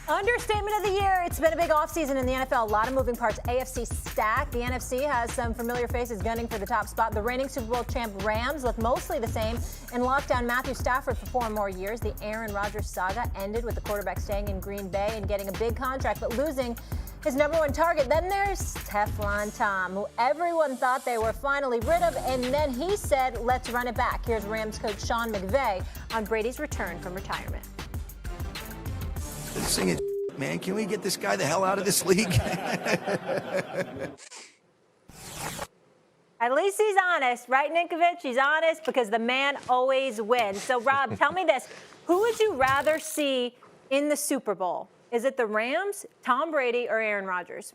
Understatement of the year. It's been a big offseason in the NFL. A lot of moving parts. AFC stacked. The NFC has some familiar faces gunning for the top spot. The reigning Super Bowl champ Rams look mostly the same. In lockdown, Matthew Stafford for 4 more years. The Aaron Rodgers saga ended with the quarterback staying in Green Bay and getting a big contract, but losing his #1 target. Then there's Teflon Tom, who everyone thought they were finally rid of, and then he said, let's run it back. Here's Rams coach Sean McVay on Brady's return from retirement. Sing it, man. Can we get this guy the hell out of this league? At least he's honest, right, Ninkovich? He's honest because the man always wins. So, Rob, tell me this. Who would you rather see in the Super Bowl? Is it the Rams, Tom Brady, or Aaron Rodgers?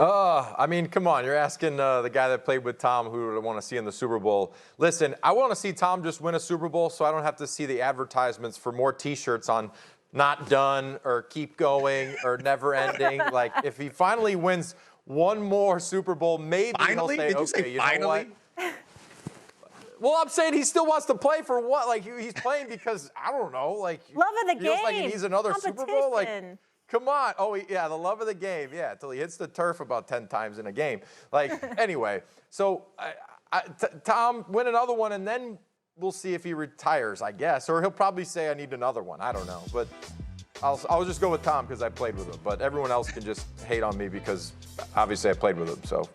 I mean, come on. You're asking the guy that played with Tom who would want to see in the Super Bowl. Listen, I want to see Tom just win a Super Bowl so I don't have to see the advertisements for more T-shirts on not done or keep going or never ending. Like, if he finally wins one more Super Bowl, maybe finally? he'll say, Did you okay, say you know finally? what? Well, I'm saying he still wants to play for what? Like, he's playing because, I don't know, like. Love of the feels game. like he needs another Super Bowl. Like, come on. Oh, yeah, the love of the game. Yeah, until he hits the turf about 10 times in a game. Like, anyway, so Tom, win another one, and then we'll see if he retires, I guess. Or he'll probably say, I need another one. I don't know. But I'll just go with Tom because I played with him. But everyone else can just hate on me because, obviously, I played with him. So.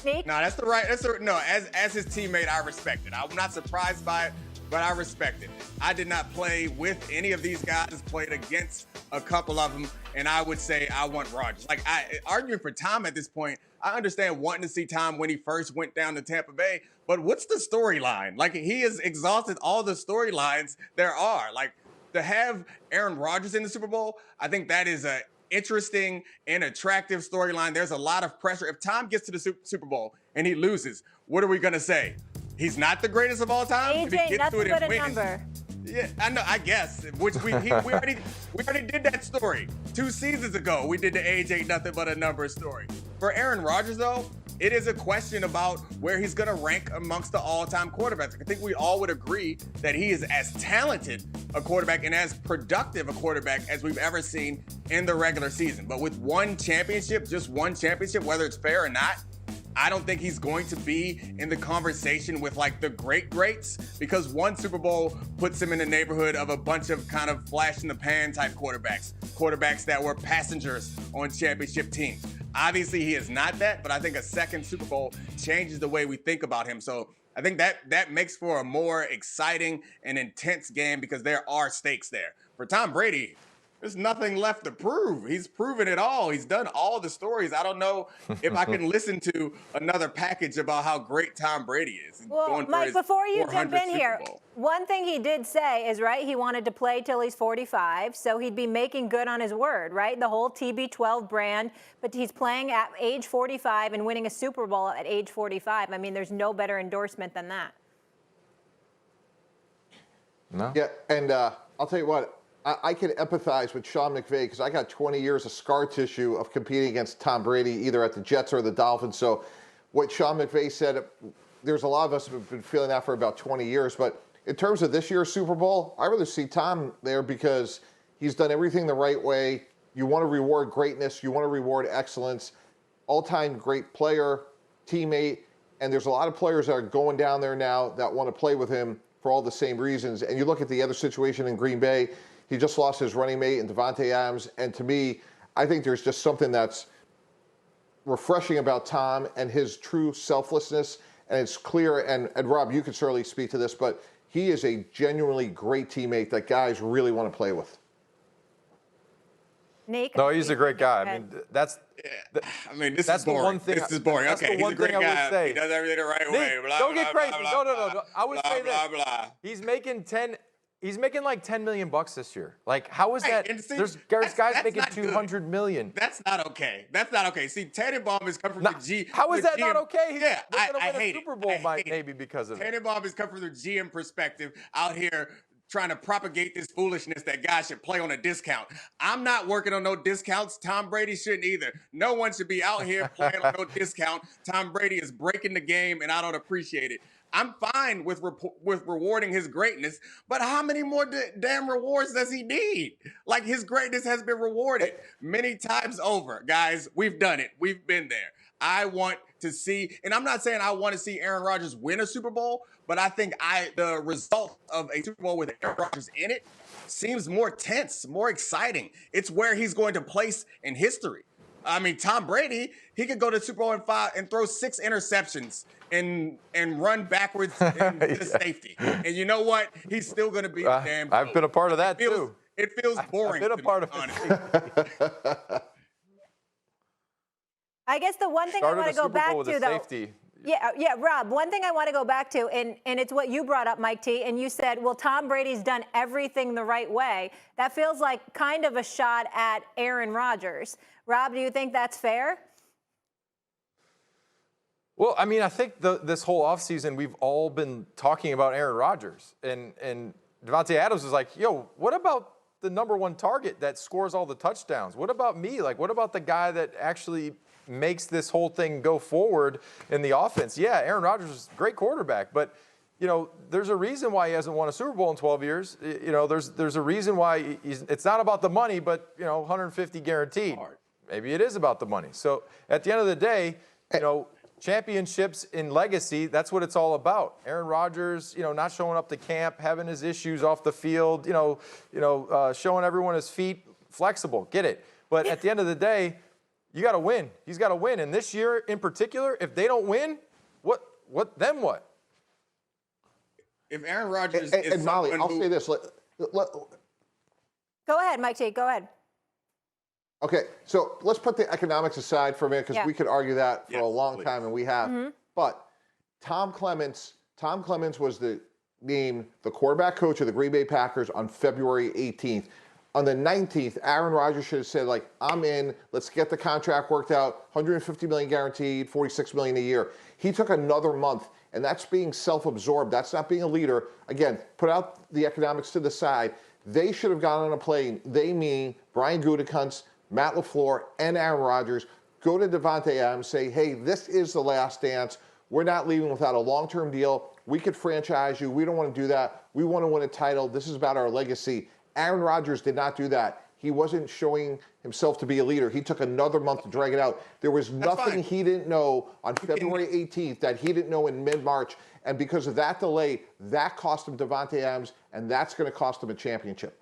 No, that's the right. No, as his teammate, I respect it. I'm not surprised by it, but I respect it. I did not play with any of these guys. Played against a couple of them, and I would say I want Rodgers. Like, arguing for Tom at this point, I understand wanting to see Tom when he first went down to Tampa Bay, but what's the storyline? Like, he has exhausted all the storylines there are. Like, to have Aaron Rodgers in the Super Bowl, I think that is a interesting and attractive storyline. There's a lot of pressure. If Tom gets to the Super Bowl and he loses, what are we going to say? He's not the greatest of all time? AJ, nothing but a number. Yeah, I know, I guess, which we already did that story 2 seasons ago. We did the AJ nothing but a number story. For Aaron Rodgers, though, it is a question about where he's going to rank amongst the all-time quarterbacks. I think we all would agree that he is as talented a quarterback and as productive a quarterback as we've ever seen in the regular season. But with one championship, just one championship, whether it's fair or not, I don't think he's going to be in the conversation with like the greats because one Super Bowl puts him in the neighborhood of a bunch of kind of flash in the pan type quarterbacks that were passengers on championship teams. Obviously, he is not that, but I think a second Super Bowl changes the way we think about him. So I think that makes for a more exciting and intense game because there are stakes there. For Tom Brady, there's nothing left to prove. He's proven it all. He's done all the stories. I don't know if I can listen to another package about how great Tom Brady is. Well, Mike, before you jump in here, one thing he did say is, right, he wanted to play till he's 45, so he'd be making good on his word, right? The whole TB12 brand, but he's playing at age 45 and winning a Super Bowl at age 45. I mean, there's no better endorsement than that. No. Yeah, and I'll tell you what, I can empathize with Sean McVay because I got 20 years of scar tissue of competing against Tom Brady, either at the Jets or the Dolphins. So what Sean McVay said, there's a lot of us who have been feeling that for about 20 years. But in terms of this year's Super Bowl, I rather see Tom there because he's done everything the right way. You want to reward greatness. You want to reward excellence. All-time great player, teammate. And there's a lot of players that are going down there now that want to play with him for all the same reasons. And you look at the other situation in Green Bay, he just lost his running mate in Devontae Adams. And to me, I think there's just something that's refreshing about Tom and his true selflessness. And it's clear, and Rob, you could certainly speak to this, but he is a genuinely great teammate that guys really want to play with. Nick? No, he's a great guy. I mean, that's the one thing. This is boring. That's Okay, the one he's a great thing guy. I would say. He does everything the right Nick, way. Blah, don't blah, get crazy. blah, No. I would say blah, this. blah. He's making like $10 million this year. Like, how is that? See, there's guys making $200 million. That's not okay. That's not okay. See, Tannenbaum has come from the G. How is that not okay? He's Yeah, going to I win hate a Super it. Bowl maybe because of it. Tannenbaum has come from the GM perspective out here trying to propagate this foolishness that guys should play on a discount. I'm not working on no discounts. Tom Brady shouldn't either. No one should be out here playing on no discount. Tom Brady is breaking the game, and I don't appreciate it. I'm fine with rewarding his greatness, but how many more damn rewards does he need? Like, his greatness has been rewarded many times over, guys. We've done it. We've been there. I want to see, and I'm not saying I want to see Aaron Rodgers win a Super Bowl, but I think the result of a Super Bowl with Aaron Rodgers in it seems more tense, more exciting. It's where he's going to place in history. I mean, Tom Brady, he could go to Super Bowl in 5 and throw 6 interceptions and run backwards into safety. And you know what? He's still going to be a damn I've been a part of that too. It feels boring. I've been a part of it. I guess the one thing I want to go back to, though. Safety. Yeah, Rob, one thing I want to go back to, and it's what you brought up, Mike T, and you said, well, Tom Brady's done everything the right way. That feels like kind of a shot at Aaron Rodgers. Rob, do you think that's fair? Well, I mean, I think this whole offseason we've all been talking about Aaron Rodgers. And Davante Adams was like, yo, what about the number 1 target that scores all the touchdowns? What about me? Like, what about the guy that actually makes this whole thing go forward in the offense? Yeah, Aaron Rodgers is a great quarterback, but you know, there's a reason why he hasn't won a Super Bowl in 12 years. You know, there's a reason why it's not about the money, but you know, 150 guaranteed. Maybe it is about the money. So at the end of the day, you know, championships in legacy, that's what it's all about. Aaron Rodgers, you know, not showing up to camp, having his issues off the field, showing everyone his feet, flexible, get it. But at the end of the day, you got to win. He's got to win. And this year in particular, if they don't win, what then what? If Aaron Rodgers and Molly, I'll say this. Go ahead, Mike T. Go ahead. Okay, so let's put the economics aside for a minute because we could argue that for a long time, and we have. Mm-hmm. But Tom Clements was named the quarterback coach of the Green Bay Packers on February 18th. On the 19th, Aaron Rodgers should have said, like, I'm in. Let's get the contract worked out. $150 million guaranteed, $46 million a year. He took another month, and that's being self-absorbed. That's not being a leader. Again, put out the economics to the side. They should have gone on a plane. They mean Brian Gutekunst, Matt LaFleur, and Aaron Rodgers. Go to Davante Adams, say, hey, this is the last dance. We're not leaving without a long-term deal. We could franchise you. We don't want to do that. We want to win a title. This is about our legacy. Aaron Rodgers did not do that. He wasn't showing himself to be a leader. He took another month to drag it out. There was nothing he didn't know on February 18th that he didn't know in mid-March. And because of that delay, that cost him Davante Adams, and that's going to cost him a championship.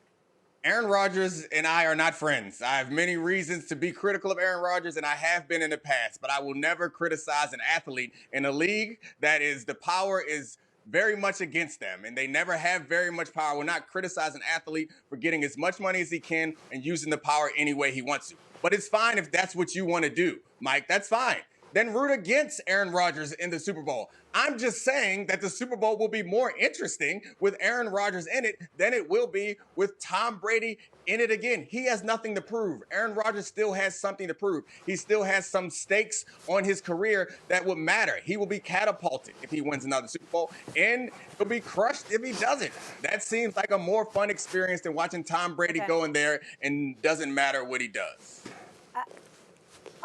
Aaron Rodgers and I are not friends. I have many reasons to be critical of Aaron Rodgers, and I have been in the past, but I will never criticize an athlete in a league that is the power is very much against them, and they never have very much power. We'll not criticize an athlete for getting as much money as he can and using the power any way he wants to. But it's fine if that's what you want to do, Mike. That's fine. Then root against Aaron Rodgers in the Super Bowl. I'm just saying that the Super Bowl will be more interesting with Aaron Rodgers in it than it will be with Tom Brady in it again. He has nothing to prove. Aaron Rodgers still has something to prove. He still has some stakes on his career that would matter. He will be catapulted if he wins another Super Bowl, and he'll be crushed if he doesn't. That seems like a more fun experience than watching Tom Brady go in there and doesn't matter what he does.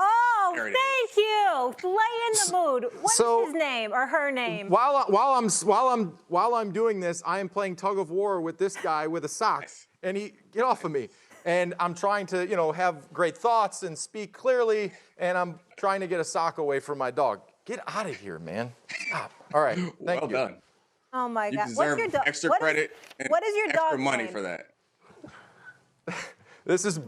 Oh, thank you. Lay in the mood. What is his name or her name? While I'm doing this, I am playing tug of war with this guy with a sock, and he get off of me. And I'm trying to, have great thoughts and speak clearly, and I'm trying to get a sock away from my dog. Get out of here, man. Stop. All right. Thank you. Well done. Oh my God. You deserve extra credit and what is your extra dog's money name? for that. This is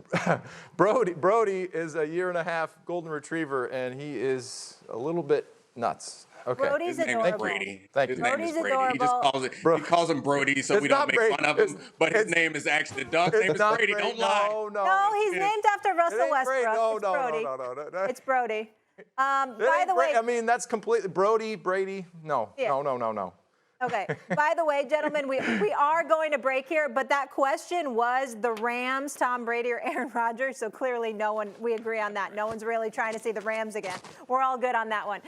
Brody. Brody is a 1.5-year golden retriever, and he is a little bit nuts. Okay. Brody's His name adorable. is Brady. Thank His you. name Brody's is Brady. He just calls him Brody so It's we don't not make Brady. fun of him. But his name is actually, the dog's name is not Brady. Don't lie. No, he's named after Russell ain't Westbrook. Brady. It's Brody. No. It's Brody. By the way, I mean, that's completely Brady. No. Okay. By the way, gentlemen, we are going to break here, but that question was the Rams, Tom Brady or Aaron Rodgers. So clearly we agree on that. No one's really trying to see the Rams again. We're all good on that one.